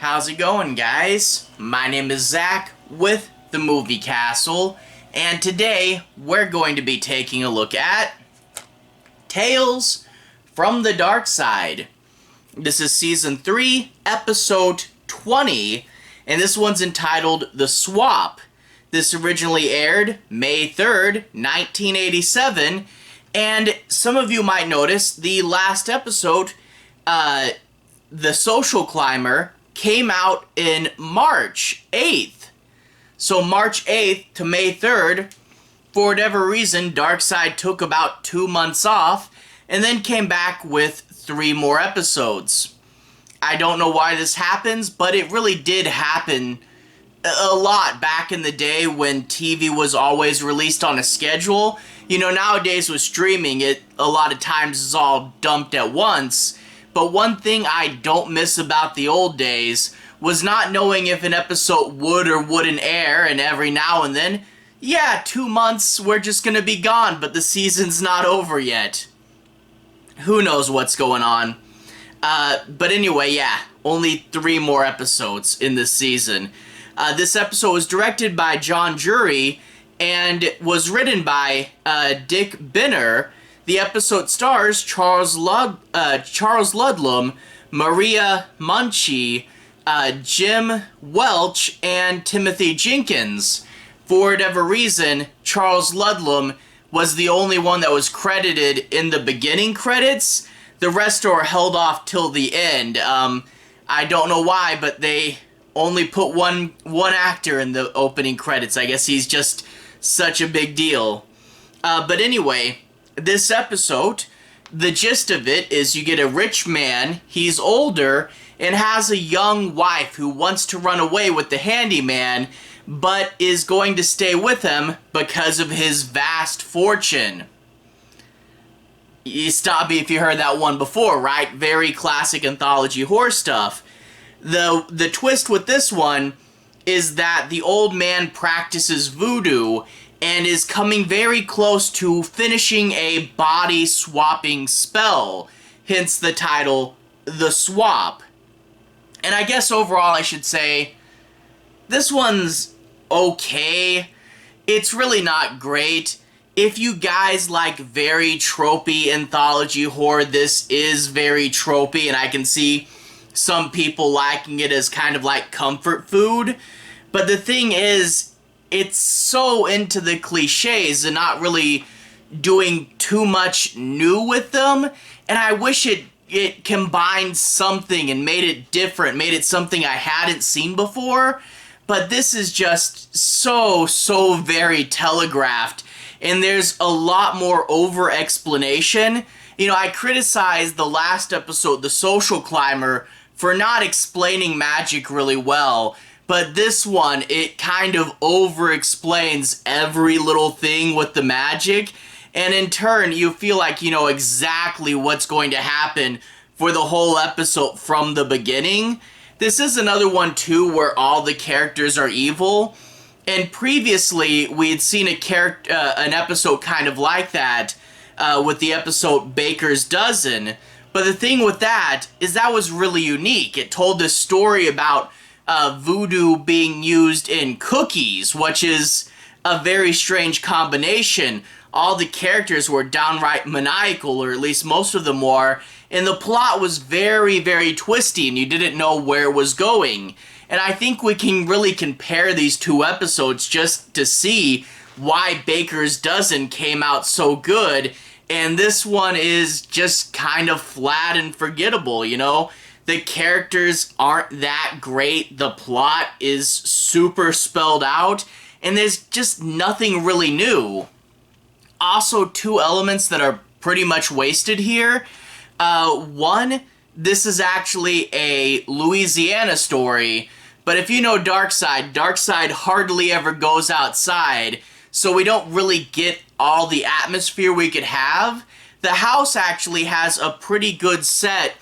How's it going, guys? My name is Zach with the Movie Castle, and today we're going to be taking a look at Tales from the Darkside. This is Season 3, Episode 20, and this one's entitled The Swap. This originally aired May 3rd, 1987, and some of you might notice the last episode, The Social Climber, came out in March 8th. So March 8th to May 3rd, for whatever reason, Darkside took about 2 months off and then came back with 3 more episodes. I don't know why this happens, but it really did happen a lot back in the day when TV was always released on a schedule. You know, nowadays with streaming, it a lot of times is all dumped at once. But one thing I don't miss about the old days was not knowing if an episode would or wouldn't air, and every now and then, yeah, 2 months, we're just gonna be gone, but the season's not over yet. Who knows what's going on. But anyway, yeah, only 3 more episodes in this season. This episode was directed by John Drury and was written by Dick Benner. The episode stars Charles Ludlam, Maria Manuche, Jim Welch, and Timothy Jenkins. For whatever reason, Charles Ludlam was the only one that was credited in the beginning credits. The rest are held off till the end. I don't know why, but they only put one actor in the opening credits. I guess he's just such a big deal. But anyway, this episode, the gist of it is you get a rich man, he's older, and has a young wife who wants to run away with the handyman, but is going to stay with him because of his vast fortune. You stop me if you heard that one before, right? Very classic anthology horror stuff. The twist with this one is that the old man practices voodoo and is coming very close to finishing a body-swapping spell, hence the title, The Swap. And I guess overall I should say, this one's okay. It's really not great. If you guys like very tropey anthology horror, this is very tropey, and I can see some people liking it as kind of like comfort food. But the thing is, it's so into the cliches and not really doing too much new with them, and I wish it combined something and made it different, made it something I hadn't seen before. But this is just so very telegraphed, and there's a lot more over explanation. You know, I criticized the last episode, The Social Climber, for not explaining magic really well. But this one, it kind of over-explains every little thing with the magic, and in turn, you feel like you know exactly what's going to happen for the whole episode from the beginning. This is another one, too, where all the characters are evil, and previously, we had seen an episode kind of like that with the episode Baker's Dozen, but the thing with that is that was really unique. It told this story about voodoo being used in cookies, which is a very strange combination. All the characters were downright maniacal, or at least most of them were, and the plot was very twisty, and you didn't know where it was going. And I think we can really compare these 2 episodes just to see why Baker's Dozen came out so good, and this one is just kind of flat and forgettable, you know? The characters aren't that great, the plot is super spelled out, and there's just nothing really new. Also, 2 elements that are pretty much wasted here. One, this is actually a Louisiana story, but if you know Darkside hardly ever goes outside, so we don't really get all the atmosphere we could have. The house actually has a pretty good set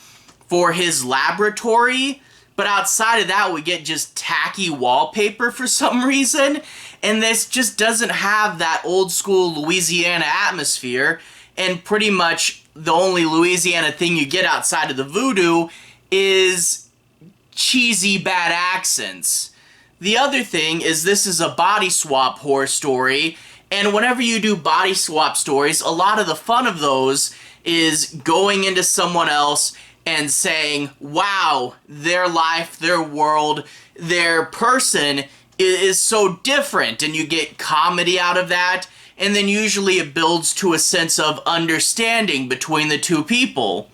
for his laboratory, but outside of that we get just tacky wallpaper for some reason, and this just doesn't have that old school Louisiana atmosphere, and pretty much the only Louisiana thing you get outside of the voodoo is cheesy bad accents. The other thing is this is a body swap horror story, and whenever you do body swap stories, a lot of the fun of those is going into someone else and saying, wow, their life, their world, their person is so different, and you get comedy out of that, and then usually it builds to a sense of understanding between the two people.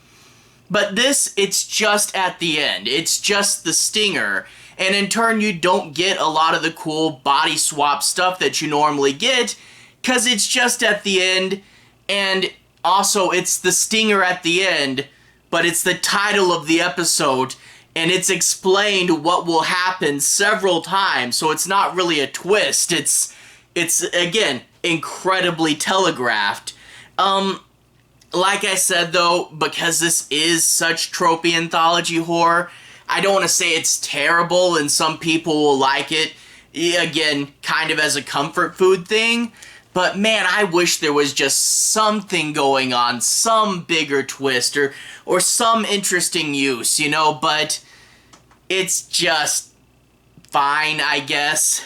But this, it's just at the end. It's just the stinger. And in turn, you don't get a lot of the cool body swap stuff that you normally get, because it's just at the end, and also it's the stinger at the end, but it's the title of the episode, and it's explained what will happen several times, so it's not really a twist. It's again, incredibly telegraphed. Like I said, though, because this is such tropey anthology horror, I don't want to say it's terrible and some people will like it, again, kind of as a comfort food thing, but man, I wish there was just something going on, some bigger twist, or some interesting use, you know, but it's just fine, I guess.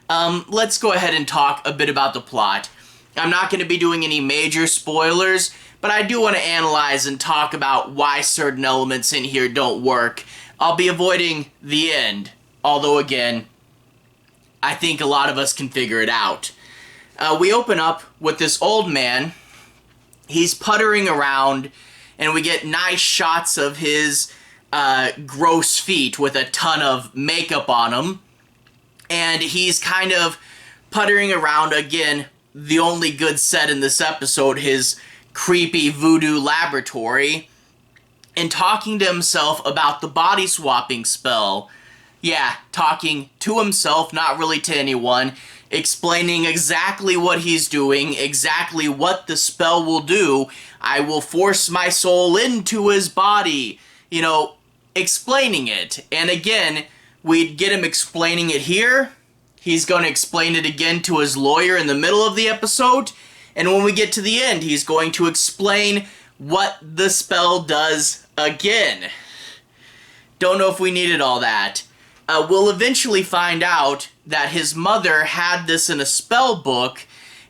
Let's go ahead and talk a bit about the plot. I'm not going to be doing any major spoilers, but I do want to analyze and talk about why certain elements in here don't work. I'll be avoiding the end, although again, I think a lot of us can figure it out. We open up with this old man. He's puttering around, and we get nice shots of his gross feet with a ton of makeup on them. And he's kind of puttering around, again, the only good set in this episode, his creepy voodoo laboratory, and talking to himself about the body swapping spell. Yeah, talking to himself, not really to anyone, explaining exactly what he's doing, exactly what the spell will do. I will force my soul into his body, you know, explaining it. And again, we'd get him explaining it here. He's going to explain it again to his lawyer in the middle of the episode. And when we get to the end, he's going to explain what the spell does again. Don't know if we needed all that. We'll eventually find out that his mother had this in a spell book,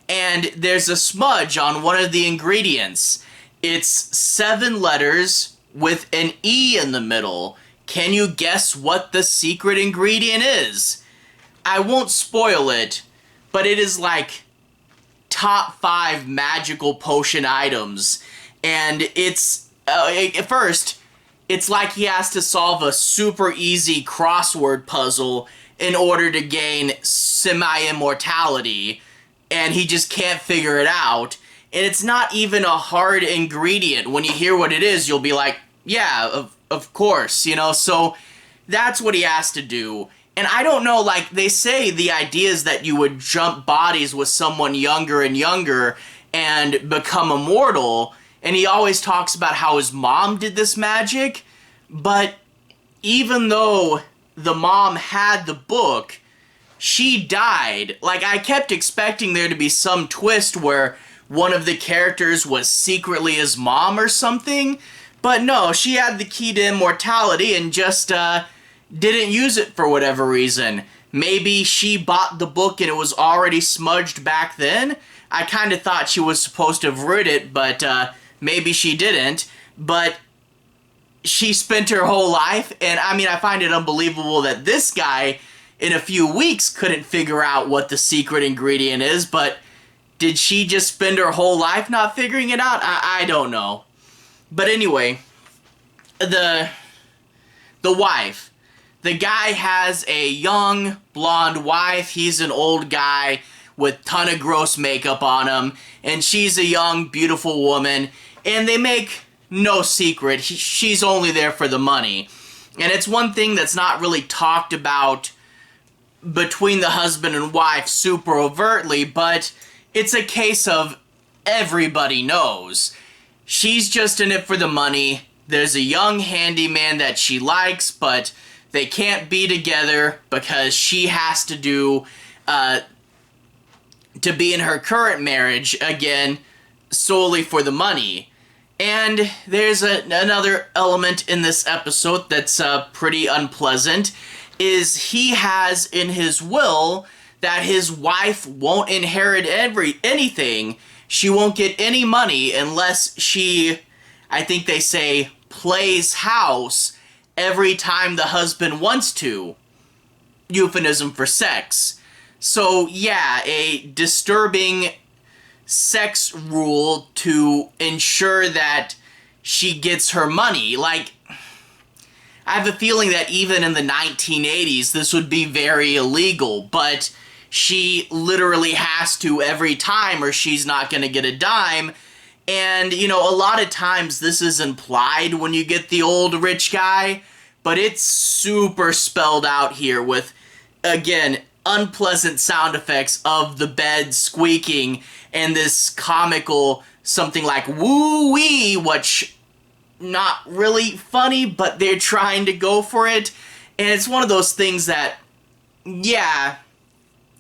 and there's a smudge on one of the ingredients. It's 7 letters with an E in the middle. Can you guess what the secret ingredient is? I won't spoil it, but it is like top 5 magical potion items. And it's, at first, it's like he has to solve a super easy crossword puzzle in order to gain semi-immortality, and he just can't figure it out. And it's not even a hard ingredient. When you hear what it is, you'll be like, yeah, of course, you know, so that's what he has to do. And I don't know, like, they say the idea is that you would jump bodies with someone younger and younger and become immortal, and he always talks about how his mom did this magic, but even though the mom had the book, she died. Like, I kept expecting there to be some twist where one of the characters was secretly his mom or something, but no, she had the key to immortality and just, didn't use it for whatever reason. Maybe she bought the book and it was already smudged back then? I kind of thought she was supposed to have read it, but maybe she didn't. But she spent her whole life, and I mean, I find it unbelievable that this guy, in a few weeks, couldn't figure out what the secret ingredient is, but did she just spend her whole life not figuring it out? I don't know. But anyway, the wife. The guy has a young, blonde wife. He's an old guy with a ton of gross makeup on him. And she's a young, beautiful woman. And they make no secret, she's only there for the money. And it's one thing that's not really talked about between the husband and wife super overtly, but it's a case of everybody knows. She's just in it for the money. There's a young handyman that she likes, but they can't be together because she has to do, to be in her current marriage, again, solely for the money. And there's another element in this episode that's pretty unpleasant, is he has in his will that his wife won't inherit anything. She won't get any money unless she, I think they say, plays house every time the husband wants to. Euphemism for sex. So yeah, a disturbing sex rule to ensure that she gets her money. Like, I have a feeling that even in the 1980s, this would be very illegal, but she literally has to every time or she's not going to get a dime. And, you know, a lot of times this is implied when you get the old rich guy, but it's super spelled out here with, again, unpleasant sound effects of the bed squeaking and this comical something like woo-wee, which not really funny, but they're trying to go for it. And it's one of those things that, yeah,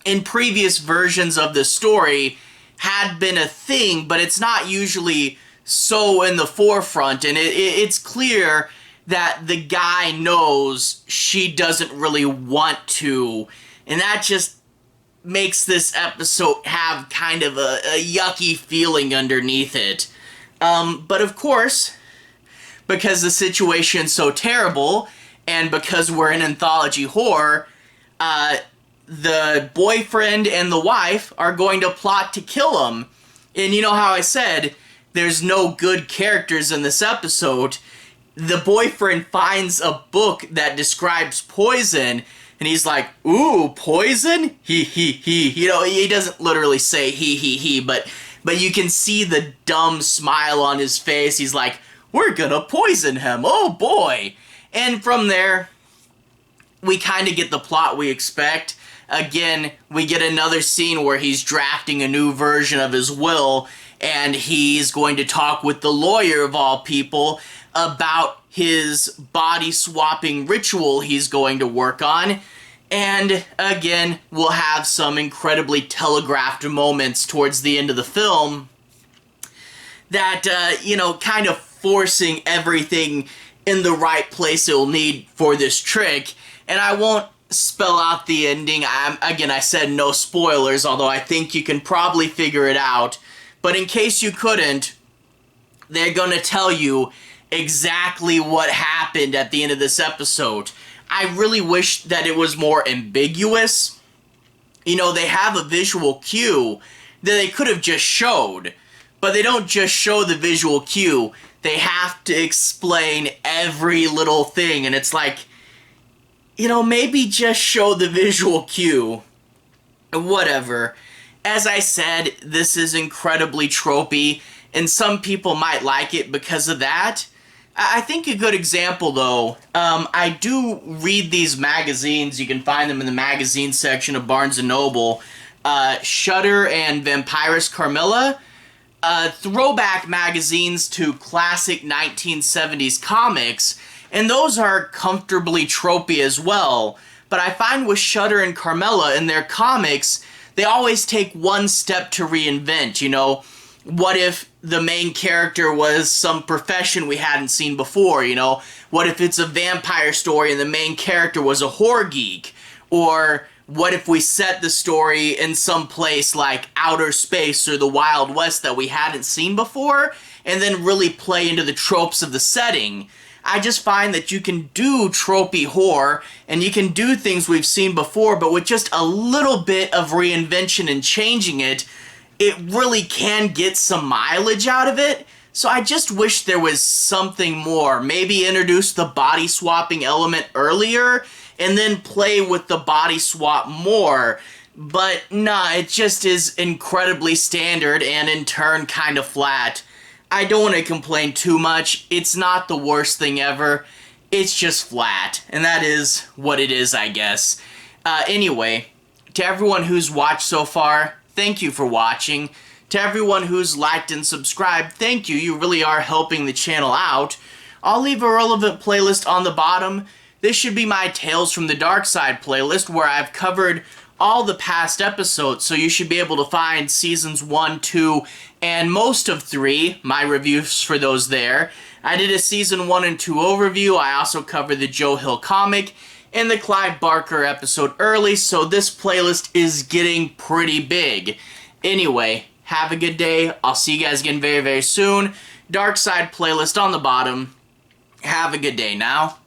in previous versions of the story had been a thing, but it's not usually so in the forefront, and it's clear that the guy knows she doesn't really want to, and that just makes this episode have kind of a yucky feeling underneath it. But of course, because the situation's so terrible, and because we're in anthology horror, the boyfriend and the wife are going to plot to kill him. And you know how I said there's no good characters in this episode? The boyfriend finds a book that describes poison, and he's like, ooh, poison? He. You know, he doesn't literally say he, but you can see the dumb smile on his face. He's like, we're gonna poison him, oh boy. And from there, we kind of get the plot we expect. Again, we get another scene where he's drafting a new version of his will, and he's going to talk with the lawyer of all people about his body-swapping ritual he's going to work on. And again, we'll have some incredibly telegraphed moments towards the end of the film that, you know, kind of forcing everything in the right place it'll need for this trick. And I won't spell out the ending. I said no spoilers, although I think you can probably figure it out. But in case you couldn't, they're gonna tell you exactly what happened at the end of this episode. I really wish that it was more ambiguous. You know, they have a visual cue that they could have just showed, but they don't just show the visual cue. They have to explain every little thing, and it's like, you know, maybe just show the visual cue. Whatever. As I said, this is incredibly tropey, and some people might like it because of that. I think a good example, though, I do read these magazines. You can find them in the magazine section of Barnes & Noble. Shudder and Vampiris Carmilla. Throwback magazines to classic 1970s comics, and those are comfortably tropey as well. But I find with Shudder and Carmilla in their comics, they always take one step to reinvent, you know. What if the main character was some profession we hadn't seen before, you know? What if it's a vampire story and the main character was a horror geek? Or what if we set the story in some place like outer space or the Wild West that we hadn't seen before, and then really play into the tropes of the setting? I just find that you can do tropey horror, and you can do things we've seen before, but with just a little bit of reinvention and changing it, it really can get some mileage out of it. So I just wish there was something more. Maybe introduce the body swapping element earlier, and then play with the body swap more. But nah, it just is incredibly standard, and in turn kind of flat. I don't want to complain too much. It's not the worst thing ever. It's just flat. And that is what it is, I guess. Anyway, to everyone who's watched so far, thank you for watching. To everyone who's liked and subscribed, thank you. You really are helping the channel out. I'll leave a relevant playlist on the bottom. This should be my Tales from the Darkside playlist, where I've covered all the past episodes, so you should be able to find seasons 1, 2, and most of 3, my reviews for those there. I did a season 1 and 2 overview. I also covered the Joe Hill comic and the Clive Barker episode early, so this playlist is getting pretty big. Anyway, have a good day. I'll see you guys again very, very soon. Darkside playlist on the bottom. Have a good day now.